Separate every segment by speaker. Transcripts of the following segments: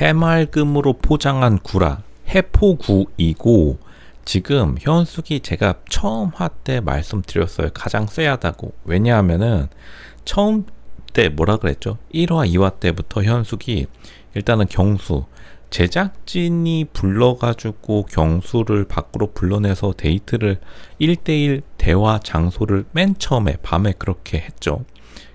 Speaker 1: 해맑음으로 포장한 구라, 해포구이고, 지금 현숙이 제가 처음 화 때 말씀드렸어요. 가장 쎄하다고. 왜냐하면은 처음 때 뭐라 그랬죠? 1화, 2화 때부터 현숙이 일단은 경수, 제작진이 불러가지고 경수를 밖으로 불러내서 데이트를 1대1 대화 장소를 맨 처음에 밤에 그렇게 했죠.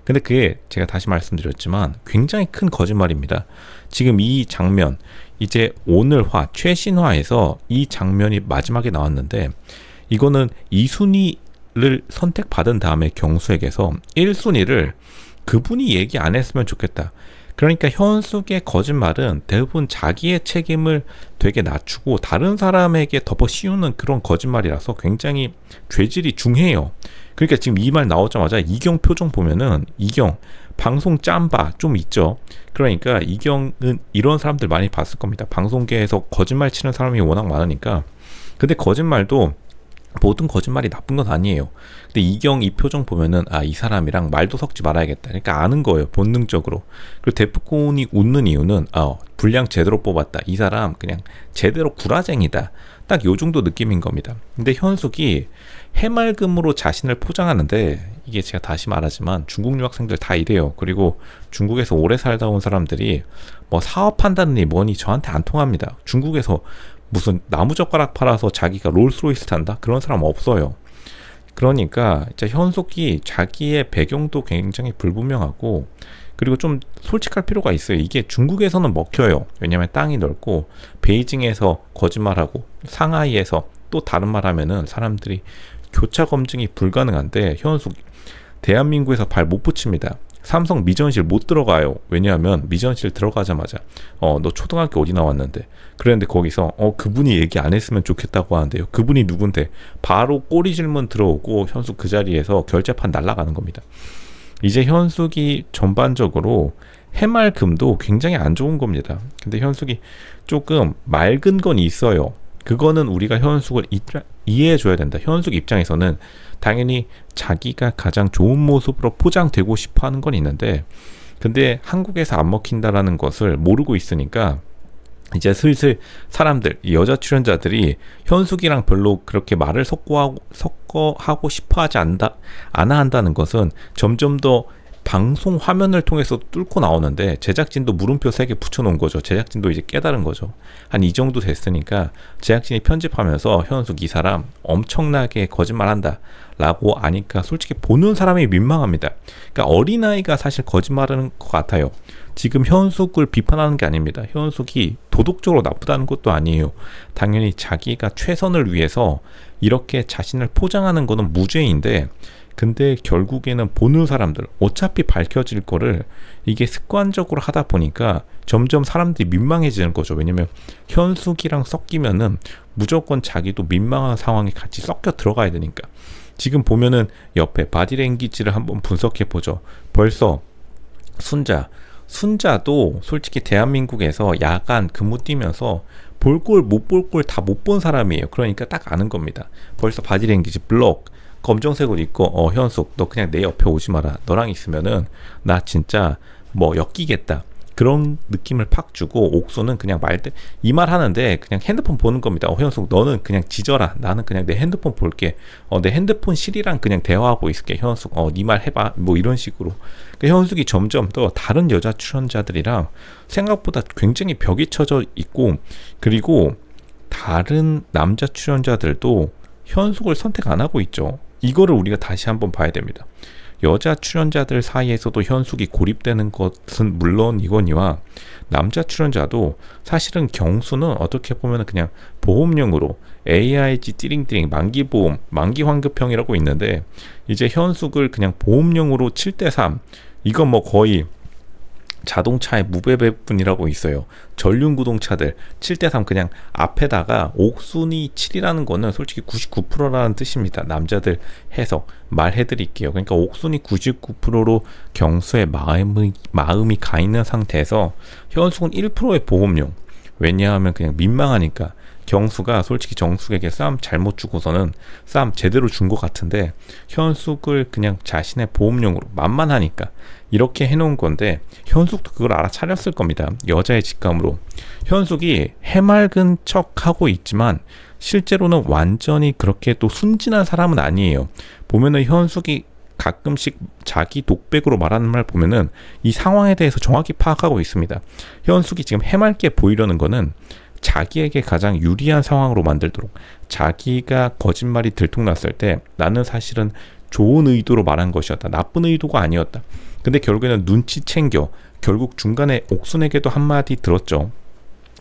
Speaker 1: 근데 그게 제가 다시 말씀드렸지만 굉장히 큰 거짓말입니다. 지금 이 장면, 이제 오늘화, 최신화에서 이 장면이 마지막에 나왔는데, 이거는 2순위를 선택받은 다음에 경수에게서 1순위를 그분이 얘기 안 했으면 좋겠다. 그러니까 현숙의 거짓말은 대부분 자기의 책임을 되게 낮추고 다른 사람에게 덮어 씌우는 그런 거짓말이라서 굉장히 죄질이 중해요. 그러니까 지금 이 말 나오자마자 이경 표정 보면은, 이경 방송 짬바 좀 있죠. 그러니까 이경은 이런 사람들 많이 봤을 겁니다. 방송계에서 거짓말 치는 사람이 워낙 많으니까. 근데 거짓말도 모든 거짓말이 나쁜 건 아니에요. 근데 이경 이 표정 보면은, 아, 이 사람이랑 말도 섞지 말아야겠다. 그러니까 아는 거예요, 본능적으로. 그리고 데프콘이 웃는 이유는, 분량 제대로 뽑았다, 이 사람 그냥 제대로 구라쟁이다, 딱 요 정도 느낌인 겁니다. 근데 현숙이 해맑음으로 자신을 포장하는데, 이게 제가 다시 말하지만 중국 유학생들 다 이래요. 그리고 중국에서 오래 살다 온 사람들이 뭐 사업한다느니 뭐니 저한테 안 통합니다. 중국에서 무슨 나무젓가락 팔아서 자기가 롤스로이스 탄다? 그런 사람 없어요. 그러니까 이제 현숙이 자기의 배경도 굉장히 불분명하고, 그리고 좀 솔직할 필요가 있어요. 이게 중국에서는 먹혀요. 왜냐면 땅이 넓고, 베이징에서 거짓말하고 상하이에서 또 다른 말 하면은 사람들이 교차 검증이 불가능한데, 현숙 대한민국에서 발 못 붙입니다. 삼성 미전실 못 들어가요. 왜냐하면 미전실 들어가자마자 너 초등학교 어디 나왔는데, 그랬는데 거기서 그분이 얘기 안 했으면 좋겠다고 하는데요. 그분이 누군데? 바로 꼬리 질문 들어오고 현숙 그 자리에서 결재판 날아가는 겁니다. 이제 현숙이 전반적으로 해맑음도 굉장히 안 좋은 겁니다. 근데 현숙이 조금 맑은 건 있어요. 그거는 우리가 현숙을 이해해줘야 된다. 현숙 입장에서는 당연히 자기가 가장 좋은 모습으로 포장되고 싶어 하는 건 있는데, 근데 한국에서 안 먹힌다라는 것을 모르고 있으니까 이제 슬슬 사람들, 여자 출연자들이 현숙이랑 별로 그렇게 말을 섞어하고 싶어 하지 않아 한다는 것은 점점 더 방송 화면을 통해서 뚫고 나오는데, 제작진도 물음표 3개 붙여놓은 거죠. 제작진도 이제 깨달은 거죠. 한 이 정도 됐으니까 제작진이 편집하면서 현숙 이 사람 엄청나게 거짓말한다 라고 아니까 솔직히 보는 사람이 민망합니다. 그러니까 어린아이가 사실 거짓말하는 것 같아요. 지금 현숙을 비판하는 게 아닙니다. 현숙이 도덕적으로 나쁘다는 것도 아니에요. 당연히 자기가 최선을 위해서 이렇게 자신을 포장하는 거는 무죄인데, 근데 결국에는 보는 사람들, 어차피 밝혀질 거를 이게 습관적으로 하다 보니까 점점 사람들이 민망해지는 거죠. 왜냐면 현숙이랑 섞이면은 무조건 자기도 민망한 상황에 같이 섞여 들어가야 되니까. 지금 보면은 옆에 바디랭귀지를 한번 분석해 보죠. 벌써 순자도 솔직히 대한민국에서 야간 근무 뛰면서 볼 꼴 못 볼 꼴 다 못 본 사람이에요. 그러니까 딱 아는 겁니다. 벌써 바디랭귀지 블록 검정색으로 입고, 현숙 너 그냥 내 옆에 오지 마라. 너랑 있으면은 나 진짜 뭐 엮이겠다. 그런 느낌을 팍 주고, 옥수는 그냥 이 말 하는데 그냥 핸드폰 보는 겁니다. 현숙 너는 그냥 지져라. 나는 그냥 내 핸드폰 볼게. 내 핸드폰 실이랑 그냥 대화하고 있을게. 현숙 네 말 해봐. 뭐 이런 식으로. 그러니까 현숙이 점점 더 다른 여자 출연자들이랑 생각보다 굉장히 벽이 쳐져 있고, 그리고 다른 남자 출연자들도 현숙을 선택 안 하고 있죠. 이거를 우리가 다시 한번 봐야 됩니다. 여자 출연자들 사이에서도 현숙이 고립되는 것은 물론 이거니와, 남자 출연자도 사실은 경수는 어떻게 보면 그냥 보험용으로 AIG 띠링띠링 만기보험, 만기환급형이라고 있는데, 이제 현숙을 그냥 보험용으로 7대3, 이건 뭐 거의 자동차의 무배배분이라고 있어요. 전륜구동차들 7대3 그냥 앞에다가 옥순이 7이라는 거는 솔직히 99%라는 뜻입니다. 남자들 해석 말해드릴게요. 그러니까 옥순이 99%로 경수의 마음이 가 있는 상태에서 현숙은 1%의 보험용. 왜냐하면 그냥 민망하니까 경수가 솔직히 정숙에게 쌈 잘못 주고서는 쌈 제대로 준 것 같은데 현숙을 그냥 자신의 보험용으로 만만하니까 이렇게 해놓은 건데 현숙도 그걸 알아차렸을 겁니다. 여자의 직감으로. 현숙이 해맑은 척하고 있지만 실제로는 완전히 그렇게 또 순진한 사람은 아니에요. 보면은 현숙이 가끔씩 자기 독백으로 말하는 말 보면은 이 상황에 대해서 정확히 파악하고 있습니다. 현숙이 지금 해맑게 보이려는 거는 자기에게 가장 유리한 상황으로 만들도록, 자기가 거짓말이 들통났을 때 나는 사실은 좋은 의도로 말한 것이었다, 나쁜 의도가 아니었다. 근데 결국에는 눈치 챙겨 결국 중간에 옥순에게도 한마디 들었죠.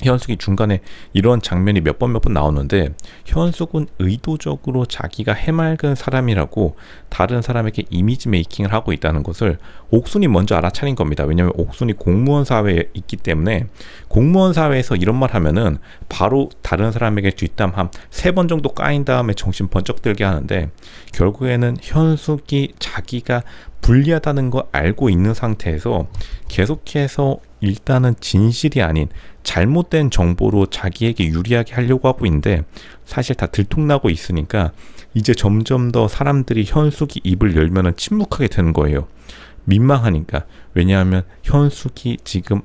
Speaker 1: 현숙이 중간에 이런 장면이 몇 번 나오는데 현숙은 의도적으로 자기가 해맑은 사람이라고 다른 사람에게 이미지 메이킹을 하고 있다는 것을 옥순이 먼저 알아차린 겁니다. 왜냐하면 옥순이 공무원 사회에 있기 때문에 공무원 사회에서 이런 말 하면은 바로 다른 사람에게 뒷담 한 3번 정도 까인 다음에 정신 번쩍 들게 하는데, 결국에는 현숙이 자기가 불리하다는 거 알고 있는 상태에서 계속해서 일단은 진실이 아닌 잘못된 정보로 자기에게 유리하게 하려고 하고 있는데 사실 다 들통나고 있으니까 이제 점점 더 사람들이 현숙이 입을 열면은 침묵하게 되는 거예요. 민망하니까. 왜냐하면 현숙이 지금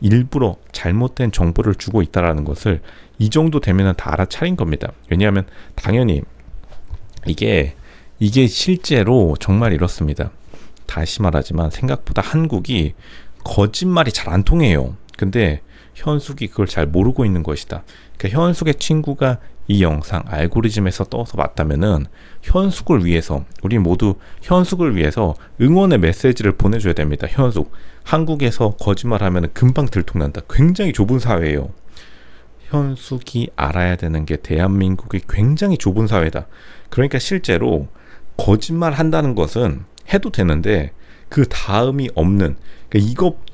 Speaker 1: 일부러 잘못된 정보를 주고 있다라는 것을 이 정도 되면은 다 알아차린 겁니다. 왜냐하면 당연히 이게 실제로 정말 이렇습니다. 다시 말하지만 생각보다 한국이 거짓말이 잘 안 통해요. 근데 현숙이 그걸 잘 모르고 있는 것이다. 그러니까 현숙의 친구가 이 영상 알고리즘에서 떠서 봤다면은 현숙을 위해서, 우리 모두 현숙을 위해서 응원의 메시지를 보내줘야 됩니다. 현숙, 한국에서 거짓말하면 금방 들통난다. 굉장히 좁은 사회예요. 현숙이 알아야 되는 게 대한민국이 굉장히 좁은 사회다. 그러니까 실제로 거짓말 한다는 것은 해도 되는데 그 다음이 없는, 그러니까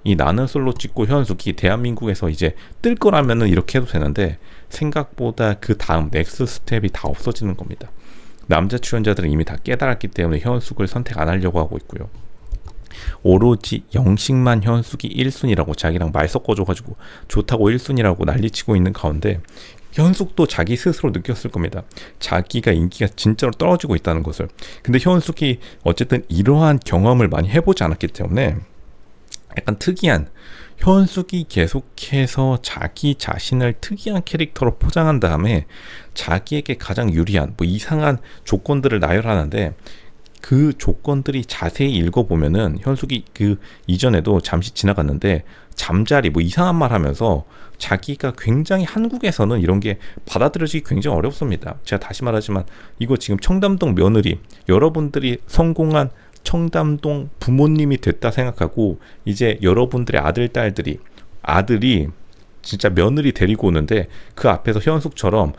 Speaker 1: 이 나는 솔로 찍고 현숙이 대한민국에서 이제 뜰 거라면은 이렇게 해도 되는데 생각보다 그 다음 넥스트 스텝이 다 없어지는 겁니다. 남자 출연자들은 이미 다 깨달았기 때문에 현숙을 선택 안 하려고 하고 있고요. 오로지 영식만 현숙이 1순위라고 자기랑 말 섞어줘가지고 좋다고 1순위라고 난리치고 있는 가운데 현숙도 자기 스스로 느꼈을 겁니다. 자기가 인기가 진짜로 떨어지고 있다는 것을. 근데 현숙이 어쨌든 이러한 경험을 많이 해보지 않았기 때문에 약간 특이한, 현숙이 계속해서 자기 자신을 특이한 캐릭터로 포장한 다음에 자기에게 가장 유리한 이상한 조건들을 나열하는데 그 조건들이 자세히 읽어보면은 현숙이 그 이전에도 잠시 지나갔는데 잠자리 이상한 말 하면서 자기가 굉장히 한국에서는 이런 게 받아들여지기 굉장히 어렵습니다. 제가 다시 말하지만 이거 지금 청담동 며느리, 여러분들이 성공한 청담동 부모님이 됐다 생각하고 이제 여러분들의 아들이 진짜 며느리 데리고 오는데 그 앞에서 현숙처럼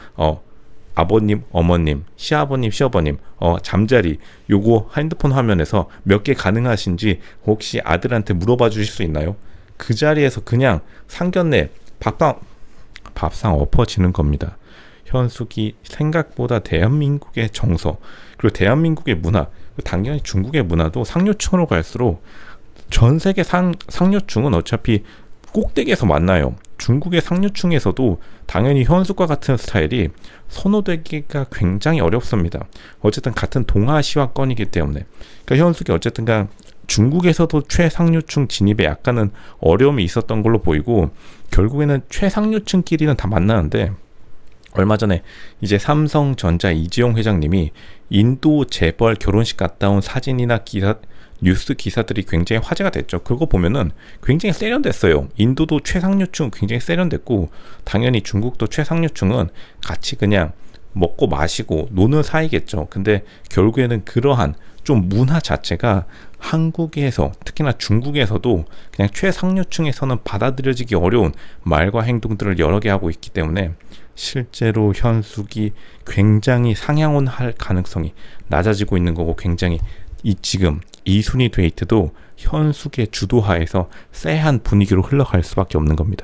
Speaker 1: 아버님, 어머님, 시아버님, 시어머님, 잠자리 요거 핸드폰 화면에서 몇 개 가능하신지 혹시 아들한테 물어봐 주실 수 있나요? 그 자리에서 그냥 상견례 밥상 엎어지는 겁니다. 현숙이 생각보다 대한민국의 정서, 그리고 대한민국의 문화, 당연히 중국의 문화도 상류층으로 갈수록 전 세계 상류층은 어차피 꼭대기에서 만나요. 중국의 상류층에서도 당연히 현숙과 같은 스타일이 선호되기가 굉장히 어렵습니다. 어쨌든 같은 동아시아권이기 때문에. 그러니까 현숙이 어쨌든간 중국에서도 최상류층 진입에 약간은 어려움이 있었던 걸로 보이고 결국에는 최상류층끼리는 다 만나는데, 얼마 전에 이제 삼성전자 이재용 회장님이 인도 재벌 결혼식 갔다 온 사진이나 뉴스 기사들이 굉장히 화제가 됐죠. 그거 보면은 굉장히 세련됐어요. 인도도 최상류층 굉장히 세련됐고 당연히 중국도 최상류층은 같이 그냥 먹고 마시고 노는 사이겠죠. 근데 결국에는 그러한 좀 문화 자체가 한국에서, 특히나 중국에서도 그냥 최상류층에서는 받아들여지기 어려운 말과 행동들을 여러 개 하고 있기 때문에 실제로 현숙이 굉장히 상향원 할 가능성이 낮아지고 있는 거고, 굉장히 지금 이순위 데이트도 현숙의 주도하에서 쎄한 분위기로 흘러갈 수밖에 없는 겁니다.